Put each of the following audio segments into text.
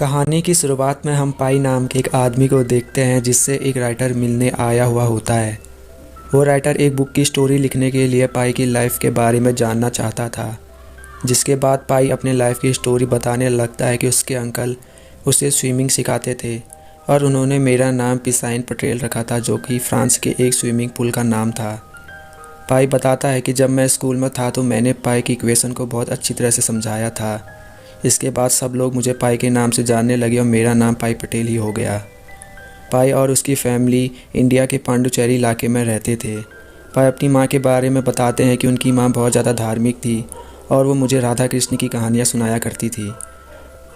कहानी की शुरुआत में हम पाई नाम के एक आदमी को देखते हैं जिससे एक राइटर मिलने आया हुआ होता है। वो राइटर एक बुक की स्टोरी लिखने के लिए पाई की लाइफ के बारे में जानना चाहता था। जिसके बाद पाई अपने लाइफ की स्टोरी बताने लगता है कि उसके अंकल उसे स्विमिंग सिखाते थे और उन्होंने मेरा नाम पिसाइन पटेल रखा था, जो कि फ्रांस के एक स्विमिंग पूल का नाम था। पाई बताता है कि जब मैं स्कूल में था तो मैंने पाई की इक्वेशन को बहुत अच्छी तरह से समझाया था। इसके बाद सब लोग मुझे पाई के नाम से जानने लगे और मेरा नाम पाई पटेल ही हो गया। पाई और उसकी फैमिली इंडिया के पांडुचेरी इलाके में रहते थे। पाई अपनी माँ के बारे में बताते हैं कि उनकी माँ बहुत ज़्यादा धार्मिक थी और वो मुझे राधा कृष्ण की कहानियाँ सुनाया करती थी।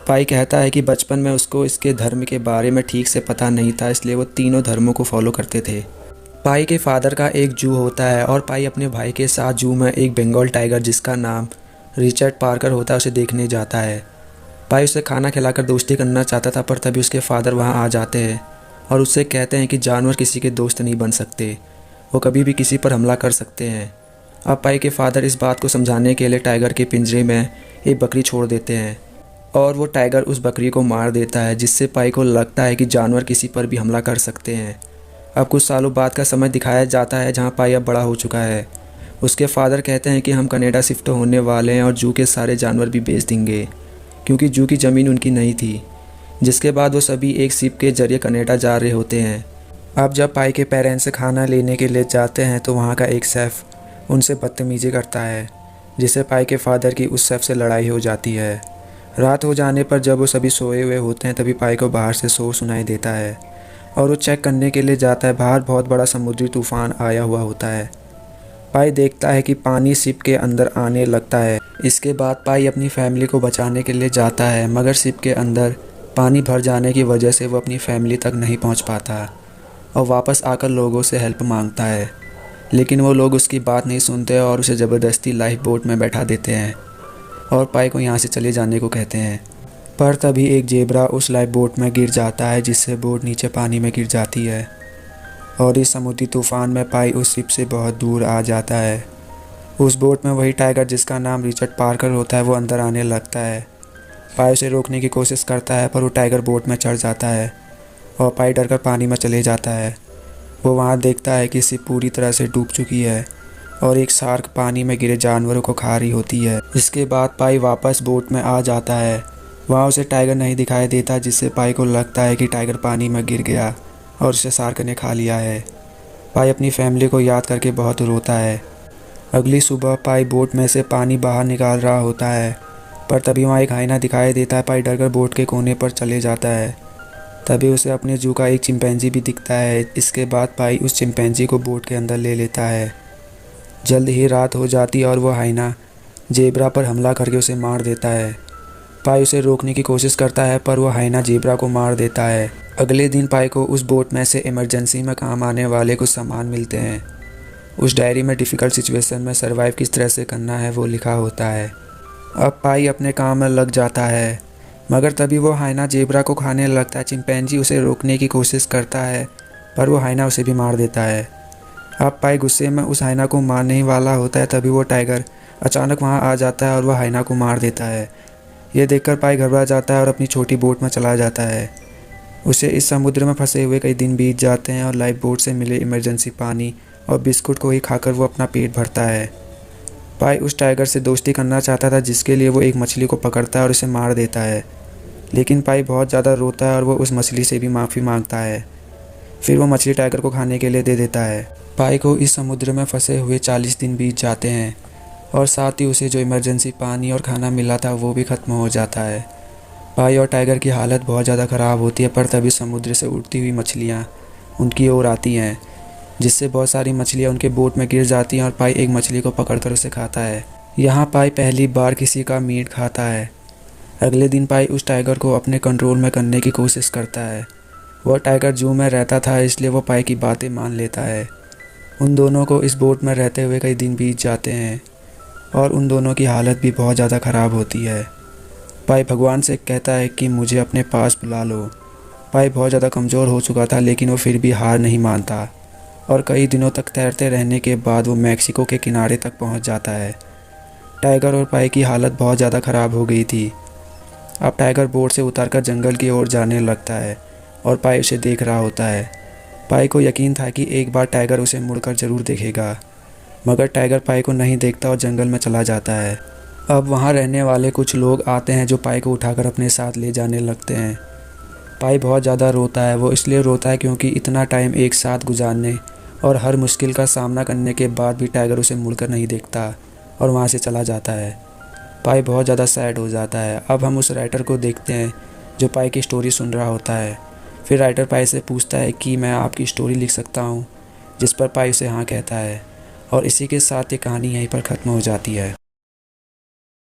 पाई कहता है कि बचपन में उसको इसके धर्म के बारे में ठीक से पता नहीं था, इसलिए वो तीनों धर्मों को फॉलो करते थे। पाई के फादर का एक जू होता है और पाई अपने भाई के साथ जू में एक बंगाल टाइगर जिसका नाम रिचर्ड पार्कर होता है उसे देखने जाता है। पाई उसे खाना खिलाकर दोस्ती करना चाहता था, पर तभी उसके फादर वहां आ जाते हैं और उससे कहते हैं कि जानवर किसी के दोस्त नहीं बन सकते, वो कभी भी किसी पर हमला कर सकते हैं। अब पाई के फादर इस बात को समझाने के लिए टाइगर के पिंजरे में एक बकरी छोड़ देते हैं और वो टाइगर उस बकरी को मार देता है, जिससे पाई को लगता है कि जानवर किसी पर भी हमला कर सकते हैं। अब कुछ सालों बाद का समय दिखाया जाता है जहाँ पाई अब बड़ा हो चुका है। उसके फादर कहते हैं कि हम कनाडा शिफ्ट होने वाले हैं और जू के सारे जानवर भी बेच देंगे, क्योंकि जू की ज़मीन उनकी नहीं थी। जिसके बाद वो सभी एक शिप के जरिए कनाडा जा रहे होते हैं। अब जब पाई के पेरेंट्स खाना लेने के लिए जाते हैं तो वहाँ का एक शेफ़ उनसे बदतमीजी करता है, जिससे पाई के फादर की उस शेफ़ से लड़ाई हो जाती है। रात हो जाने पर जब वो सभी सोए हुए होते हैं तभी पाई को बाहर से शोर सुनाई देता है और वो चेक करने के लिए जाता है। बाहर बहुत बड़ा समुद्री तूफान आया हुआ होता है। पाई देखता है कि पानी शिप के अंदर आने लगता है। इसके बाद पाई अपनी फैमिली को बचाने के लिए जाता है, मगर शिप के अंदर पानी भर जाने की वजह से वो अपनी फैमिली तक नहीं पहुंच पाता और वापस आकर लोगों से हेल्प मांगता है, लेकिन वो लोग उसकी बात नहीं सुनते और उसे ज़बरदस्ती लाइफ बोट में बैठा देते हैं और पाई को यहाँ से चले जाने को कहते हैं। पर तभी एक ज़ेब्रा उस लाइफ बोट में गिर जाता है, जिससे बोट नीचे पानी में गिर जाती है और इस समुद्री तूफ़ान में पाई उस शिप से बहुत दूर आ जाता है। उस बोट में वही टाइगर जिसका नाम रिचर्ड पार्कर होता है वो अंदर आने लगता है। पाई उसे रोकने की कोशिश करता है, पर वो टाइगर बोट में चढ़ जाता है और पाई डरकर पानी में चले जाता है। वो वहाँ देखता है कि शिप पूरी तरह से डूब चुकी है और एक शार्क पानी में गिरे जानवरों को खा रही होती है। इसके बाद पाई वापस बोट में आ जाता है। वहाँ उसे टाइगर नहीं दिखाई देता, जिससे पाई को लगता है कि टाइगर पानी में गिर गया और उसे शार्क ने खा लिया है। पाई अपनी फैमिली को याद करके बहुत रोता है। अगली सुबह पाई बोट में से पानी बाहर निकाल रहा होता है, पर तभी वहाँ एक हाइना दिखाई देता है। पाई डरकर बोट के कोने पर चले जाता है। तभी उसे अपने जू का एक चिंपैंजी भी दिखता है। इसके बाद पाई उस चिंपैंजी को बोट के अंदर ले लेता है। जल्द ही रात हो जाती है और वो हाइना ज़ेब्रा पर हमला करके उसे मार देता है। पाई उसे रोकने की कोशिश करता है, पर वो हाइना ज़ेब्रा को मार देता है। अगले दिन पाई को उस बोट में से इमरजेंसी में काम आने वाले कुछ सामान मिलते हैं। उस डायरी में डिफ़िकल्ट सिचुएशन में सर्वाइव किस तरह से करना है वो लिखा होता है। अब पाई अपने काम में लग जाता है, मगर तभी वो हाइना ज़ेब्रा को खाने लगता है। चिंपैंजी उसे रोकने की कोशिश करता है, पर वो हाइना उसे भी मार देता है। अब पाई गुस्से में उस हाइना को मारने ही वाला होता है, तभी वो टाइगर अचानक वहाँ आ जाता है और वह हाइना को मार देता है। ये देखकर पाई घबरा जाता है और अपनी छोटी बोट में चला जाता है। उसे इस समुद्र में फंसे हुए कई दिन बीत जाते हैं और लाइफ बोट से मिले इमरजेंसी पानी और बिस्कुट को ही खाकर वो अपना पेट भरता है। पाई उस टाइगर से दोस्ती करना चाहता था, जिसके लिए वो एक मछली को पकड़ता है और उसे मार देता है, लेकिन पाई बहुत ज़्यादा रोता है और वो उस मछली से भी माफ़ी मांगता है। फिर वो मछली टाइगर को खाने के लिए दे देता है। पाई को इस समुद्र में फंसे हुए 40 दिन बीत जाते हैं और साथ ही उसे जो इमरजेंसी पानी और खाना मिला था वो भी ख़त्म हो जाता है। पाई और टाइगर की हालत बहुत ज़्यादा ख़राब होती है, पर तभी समुद्र से उड़ती हुई मछलियाँ उनकी ओर आती हैं, जिससे बहुत सारी मछलियाँ उनके बोट में गिर जाती हैं और पाई एक मछली को पकड़कर उसे खाता है। यहाँ पाई पहली बार किसी का मीट खाता है। अगले दिन पाई उस टाइगर को अपने कंट्रोल में करने की कोशिश करता है। वह टाइगर जू में रहता था, इसलिए वो पाई की बातें मान लेता है। उन दोनों को इस बोट में रहते हुए कई दिन बीत जाते हैं और उन दोनों की हालत भी बहुत ज़्यादा ख़राब होती है। पाई भगवान से कहता है कि मुझे अपने पास बुला लो। पाई बहुत ज़्यादा कमज़ोर हो चुका था, लेकिन वो फिर भी हार नहीं मानता और कई दिनों तक तैरते रहने के बाद वो मैक्सिको के किनारे तक पहुंच जाता है। टाइगर और पाई की हालत बहुत ज़्यादा ख़राब हो गई थी। अब टाइगर बोट से उतरकर जंगल की ओर जाने लगता है और पाई उसे देख रहा होता है। पाई को यकीन था कि एक बार टाइगर उसे मुड़कर ज़रूर देखेगा, मगर टाइगर पाई को नहीं देखता और जंगल में चला जाता है। अब वहाँ रहने वाले कुछ लोग आते हैं जो पाई को उठाकर अपने साथ ले जाने लगते हैं। पाई बहुत ज़्यादा रोता है। वो इसलिए रोता है क्योंकि इतना टाइम एक साथ गुजारने और हर मुश्किल का सामना करने के बाद भी टाइगर उसे मुड़कर नहीं देखता और वहाँ से चला जाता है। पाई बहुत ज़्यादा सैड हो जाता है। अब हम उस राइटर को देखते हैं जो पाई की स्टोरी सुन रहा होता है। फिर राइटर पाई से पूछता है कि मैं आपकी स्टोरी लिख सकता हूँ, जिस पर पाई उसे हाँ कहता है। और इसी के साथ ये कहानी यहीं पर ख़त्म हो जाती है।